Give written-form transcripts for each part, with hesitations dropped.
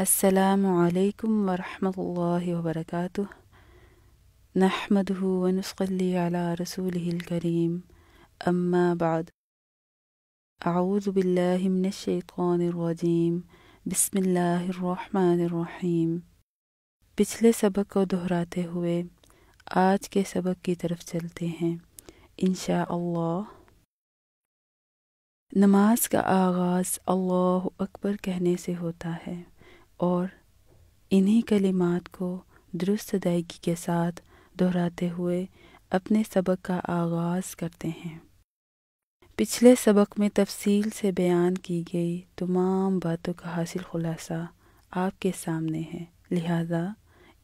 अस्सलामु अलैकुम वरहमतुल्लाहि वबरकातुह। नहमदुहु व नुसल्ली अला रसूलिहिल करीम, अम्मा बाद। अऊज़ु बिल्लाहि मिनश शैतानिर रजीम, बिस्मिल्लाहिर रहमानिर रहीम। पिछले सबक को दोहराते हुए आज के सबक की तरफ चलते हैं इंशाअल्लाह। नमाज का आगाज़ अल्लाहु अकबर कहने से होता है और इन्हीं कलिमात को दुरुस्त अदायगी के साथ दोहराते हुए अपने सबक का आगाज़ करते हैं। पिछले सबक में तफसील से बयान की गई तमाम बातों का हासिल खुलासा आपके सामने है, लिहाजा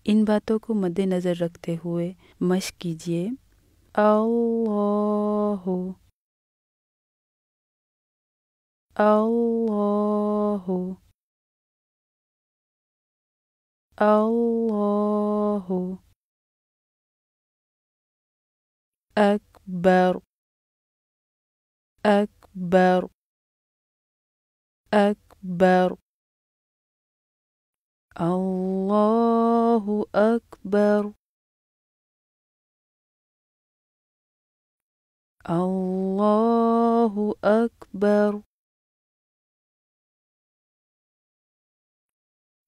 इन बातों को मद्देनज़र रखते हुए मश्क कीजिए। अल्लाहु अल्लाहु अल्लाहु अकबर अकबर अकबर। अल्लाहु अकबर अल्लाहु अकबर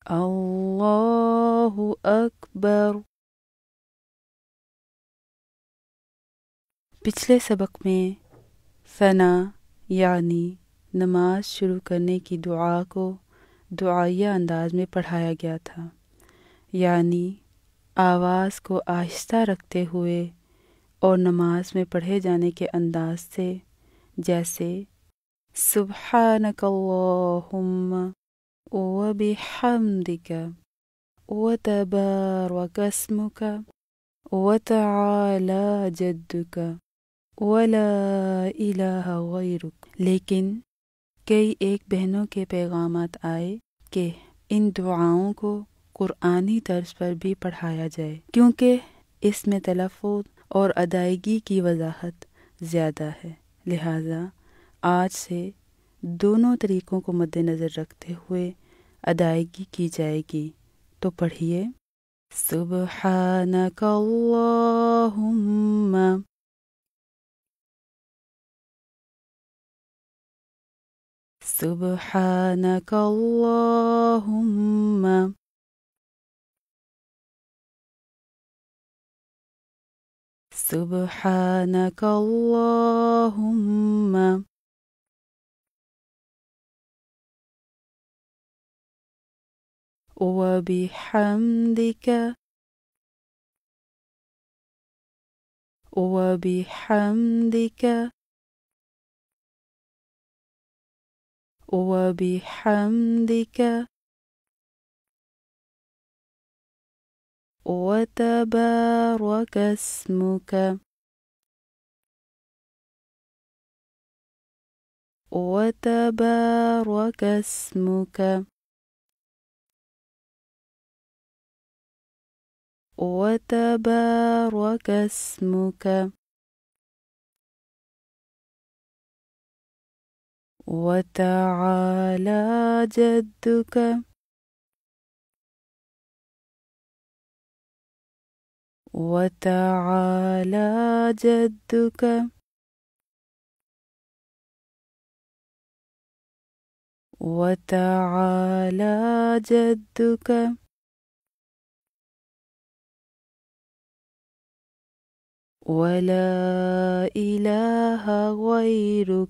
अल्लाहु अकबर। पिछले सबक में सना यानी नमाज शुरू करने की दुआ को दुआया अंदाज में पढ़ाया गया था, यानी आवाज़ को आहिस्ता रखते हुए और नमाज में पढ़े जाने के अंदाज से, जैसे सुब्हानकल्लाहुम्मा व बिहम्दिका व तबारक अस्मुका व तआला जद्दुका व ला इलाहा गैरुक। लेकिन कई एक बहनों के पैगामात आए कि इन दुआओं को कुरानी तर्ज पर भी पढ़ाया जाए, क्योंकि इसमें तलफ़्फ़ुज़ और अदायगी की वजाहत ज़्यादा है। लिहाजा आज से दोनों तरीक़ों को मद्देनज़र रखते हुए अदायगी की जाएगी। तो पढ़िए, सुब्हानकल्लाहुम्मा सुब्हानकल्लाहुम्मा सुब्हानकल्लाहुम्मा व बिहम्दिका व बिहम्दिका व बिहम्दिका व तबारक अस्मुका व तबारक अस्मुका व तबारक अस्मुका व तआला जद्दुका व तआला जद्दुका व तआला जद्दुका व ला इलाहा गैरुक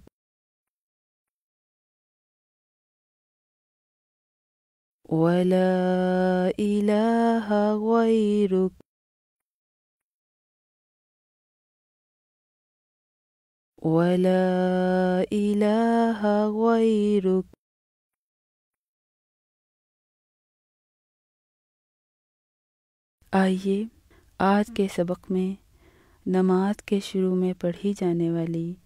व ला इलाहा गैरुक व ला इलाहा गैरुक। आइए आज के सबक में नमाज के शुरू में पढ़ी जाने वाली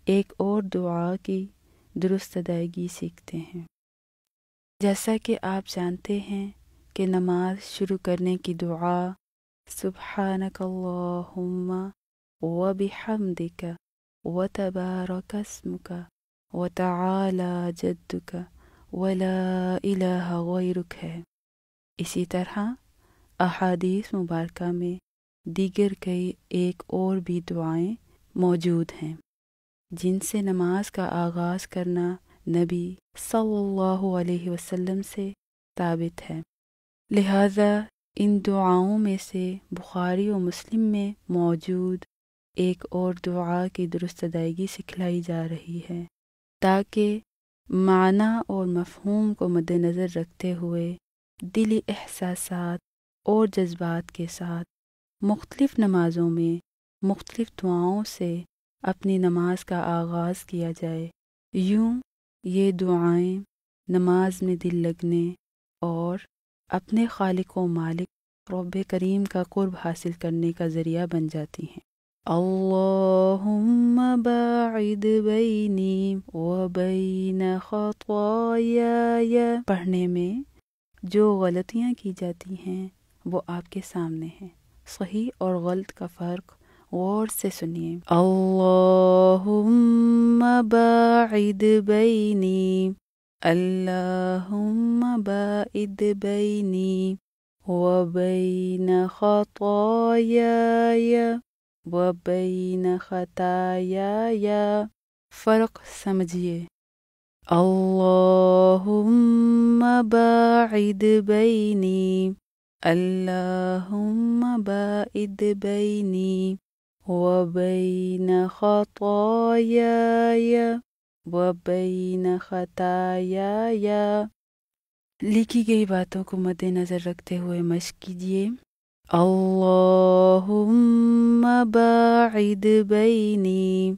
एक और दुआ की दुरुस्त अदायगी सीखते हैं। जैसा कि आप जानते हैं कि नमाज शुरू करने की दुआ सुब्हानकल्लाहुम्मा व बिहम्दिका व तबारक अस्मुका व तआला जद्दुका वला इलाहा गैरुक है। इसी तरह अहादीस मुबारका में दीगर कई एक और भी दुआएं मौजूद हैं जिनसे नमाज का आगाज़ करना नबी सल्लल्लाहु अलैहि वसल्लम से साबित है। लिहाजा इन दुआओं में से बुखारी और मुस्लिम में मौजूद एक और दुआ की दुरुस्त अदायगी सिखलाई जा रही है ताकि माना और मफ़हूम को मद्देनज़र रखते हुए दिली एहसासात और जज्बात के साथ मुख्तलिफ़ नमाज़ों में मुख्तलिफ़ दुआओं से अपनी नमाज का आगाज़ किया जाए। यूँ ये दुआएं नमाज में दिल लगने और अपने खालिक व मालिक रब्बे करीम का कुर्ब हासिल करने का ज़रिया बन जाती हैं। अल्लाहुम्मा बाइद बैनी व बैन खतायाया पढ़ने में जो गलतियाँ की जाती हैं वो आपके सामने हैं। सही और गलत का फ़र्क गौर से सुनिए। अल्लाहुम्मा बाइद बैनी, अल्लाहुम्मा बाइद बैनी व बैन खतायाया व बैन खतायाया। फ़र्क समझिए। अल्लाहुम्मा बाइद बैनी, अल्लाहुम्मा बाइद बैनी व बैन खतायाया व बैन खतायाया। लिखी गई बातों को मद्देनज़र रखते हुए मश्क कीजिए। अल्लाहुम्मा बाइद बैनी,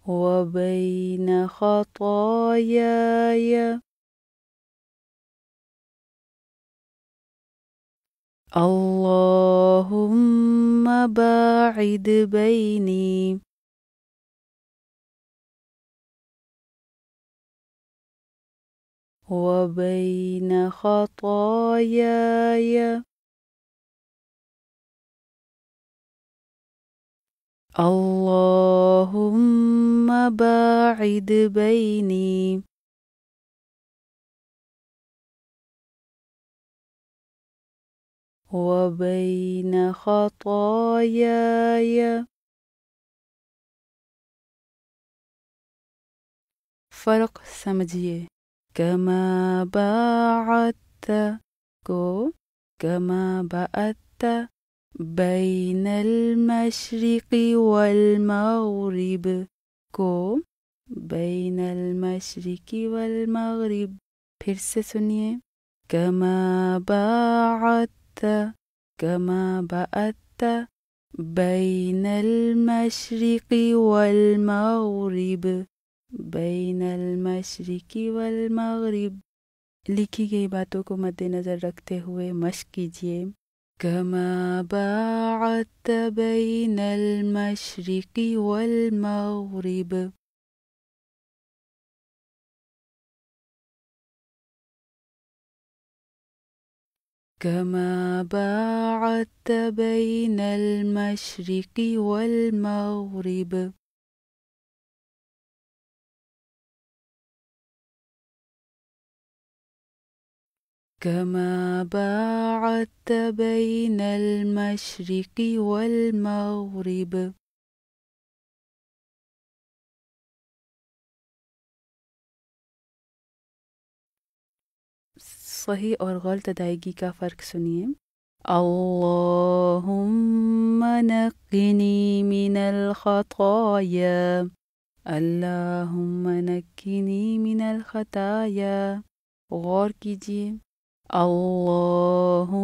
व बैन खतायाया, अल्लाहुम्मा बाइद बैनी, व बैन खतायाया, अल्लाहुम्मा बाइद बैनी, व बैन खतायाया। फ़र्क समझिए। कमा बाअत को कमा बाअत बैनल मशरिक़ि वल मग़रिब को बैनल मशरिक़ि वल मग़रिब। फिर से सुनिए। कमा बाअत, कमा बाअत बैनल मशरिक़ि वल मग़रिब, बैनल मशरिक़ि वल मग़रिब। लिखी गई बातों को मद्देनज़र रखते हुए मश्क कीजिए। कमा बाअत बैनल मशरिक़ि वल मग़रिब, कमा बाअत बैनल मशरिक़ि वल मग़रिब। कमा बाअत बैनल मशरिक़ि वल मग़रिब। सही और गलत अदायगी का फ़र्क सुनिए। अल्लाहुम्मा नक्किनी मिनल खताया, अल्लाहुम्मा नक्किनी मिनल खताया। गौर कीजिए। अल्लाहुम्मा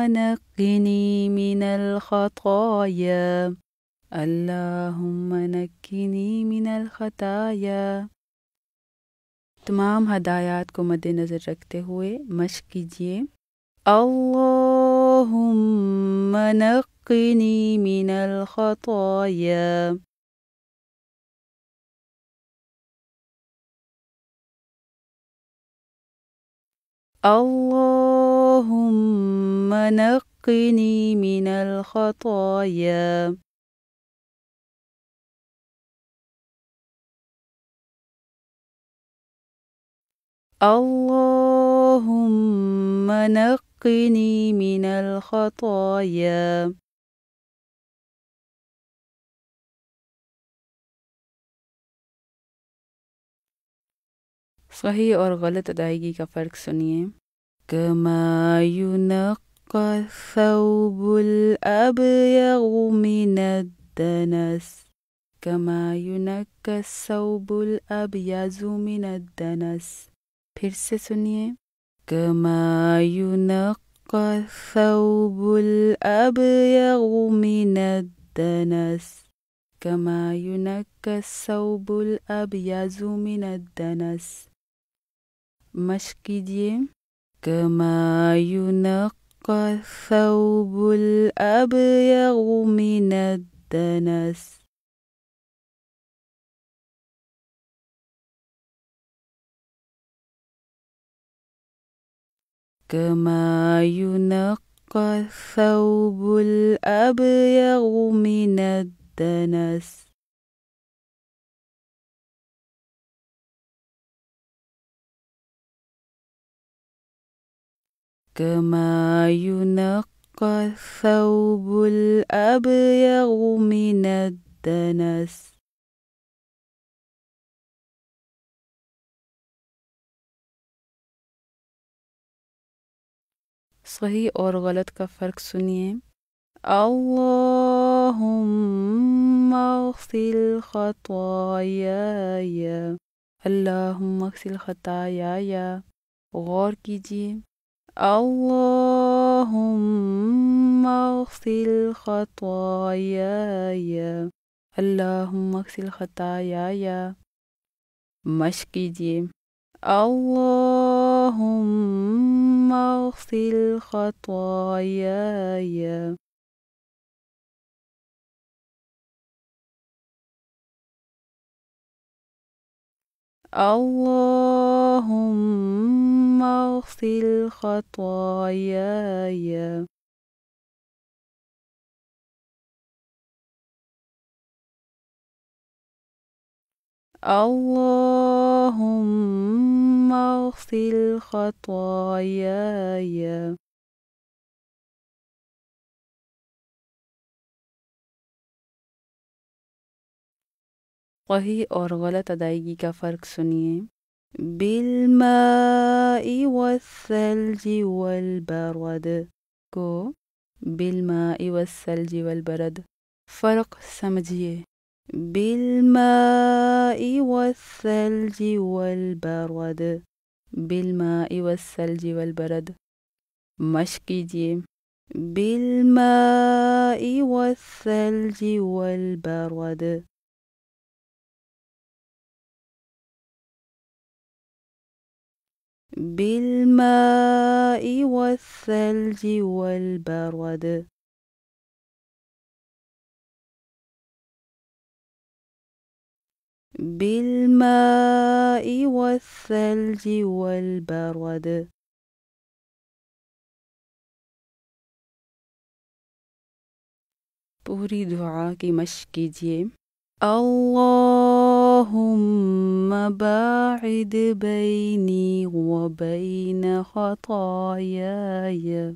नक्किनी मिनल खताया, अल्लाहुम्मा नक्किनी मिनल खताया। तमाम हदायत को मद्देनज़र रखते हुए मश्क कीजिए। अल्लाहुम्मा नक्किनी मिनल खताया, अल्लाहुम्मा नक्किनी मिनल खताया, اللهم نقني من الخطايا. صحیح اور غلط ادائیگی کا فرق سنیے. كما ينقى الثوب الأبيض من الدنس. كما ينقى الثوب الأبيض من الدنس. پھر سے سنیے. كما ينقى الثوب الأبيض من الدنس. كما ينقى الثوب الأبيض من الدنس. مشق کیجیے. كما ينقى الثوب الأبيض من الدنس. كما ينقى الثوب الأبيض من الدنس. كما ينقى الثوب الأبيض من الدنس. صحیح اور غلط کا فرق سنیے. اللهم اغسل خطاياي. اللهم اغسل خطاياي. غور کیجیے. اللهم اغسل خطاياي. اللهم اغسل خطاياي. مشق کیجیے. اللهم اغسل خطاياي. اللهم اغسل خطاياي. اللهم اغسل خطاياي. صحیح اور غلط ادائیگی کا فرق سنیے. بالماء والثلج والبرد کو بالماء والثلج والبرد. فرق سمجھیے. بالماء والثلج والبرد. بالماء والثلج والبرد. مشق کیجیے. بالماء والثلج والبرد. بالماء والثلج والبرد. بالماء والثلج والبرد. پوری دعا کی مشق کیجیے. اللهم باعد بيني وبين خطاياي.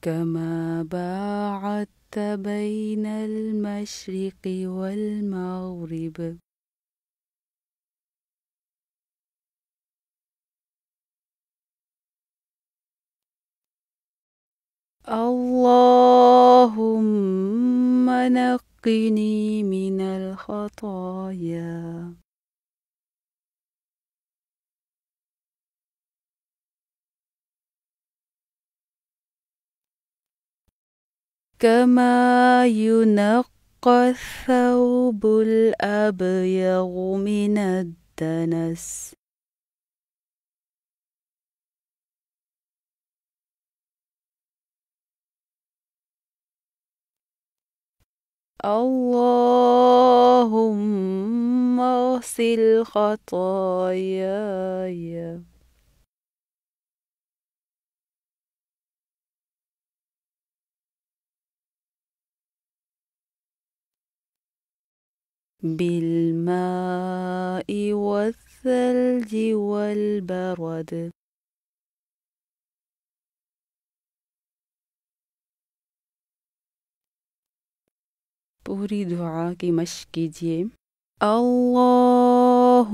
كما باعدت بين المشرق والمغرب. اللهم نقني من الخطايا. كما ينقى الثوب الأبيض من الدنس. اللهم اغسل خطاياي. بالماء والثلج والبرد पूरी दुआ की मश्क कीजिए। اللهم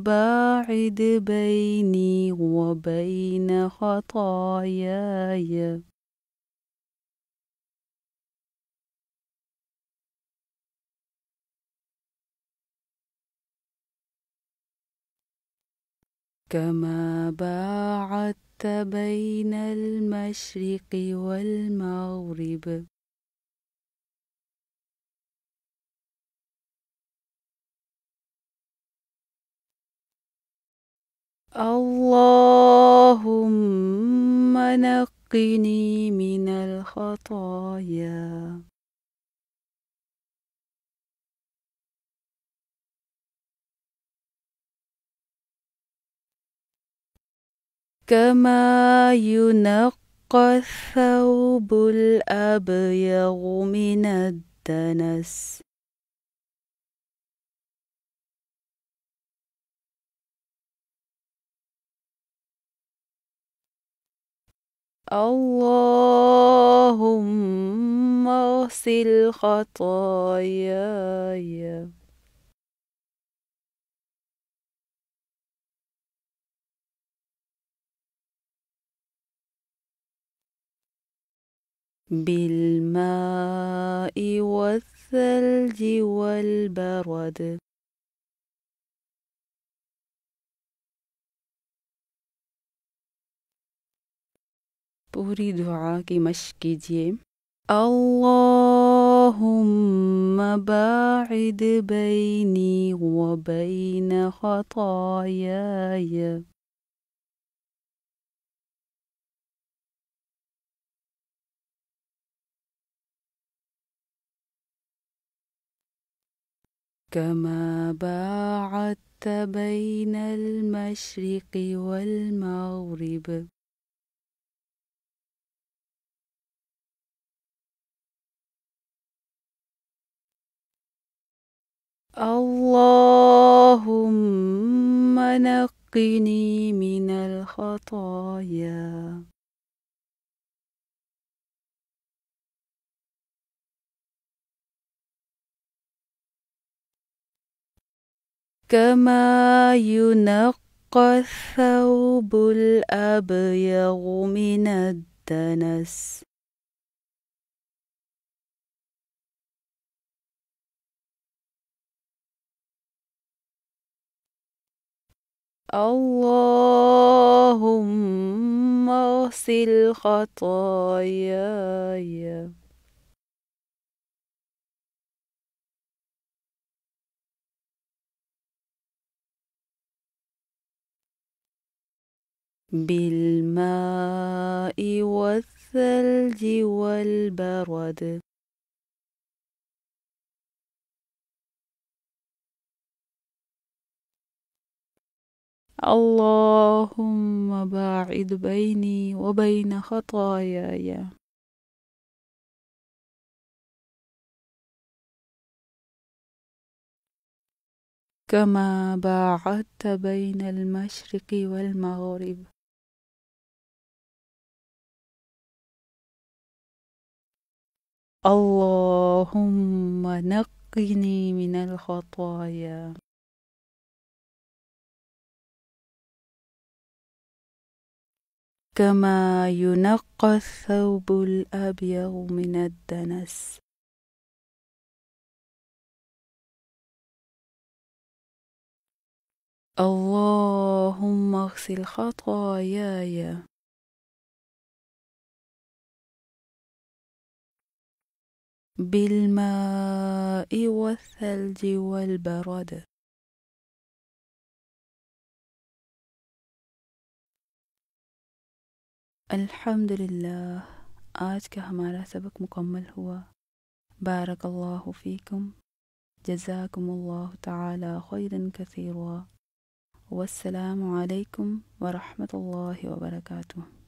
باعد بيني وبين خطاياي كما باعدت بين المشرق والمغرب اللهم نقني من الخطايا كما ينقى الثوب الأبيض من الدنس اللهم اغسل خطاياي بالماء والثلج والبرد पूरी दुआ की मश्क कीजिए। اللهم باعد بيني وبين خطاياي كما باعدت بين المشرق والمغرب اللهم نقني من الخطايا كما ينقى الثوب الأبيض من الدنس اللهم اغسل خطاياي بالماء والثلج والبرد اللهم باعد بيني وبين خطاياي كما باعدت بين المشرق والمغرب اللهم نقني من الخطايا كما ينقى الثوب الأبيض من الدنس اللهم اغسل خطاياي بالماء والثلج والبرد अल्हम्दुलिल्लाह। आज का हमारा सबक मुकम्मल हुआ। बारक अल्लाहु फ़ीकुम, जज़ाकुमुल्लाहु तआला खैरन कसीरा। वस्सलामु अलैकुम व रहमतुल्लाहि व बरकातुहू।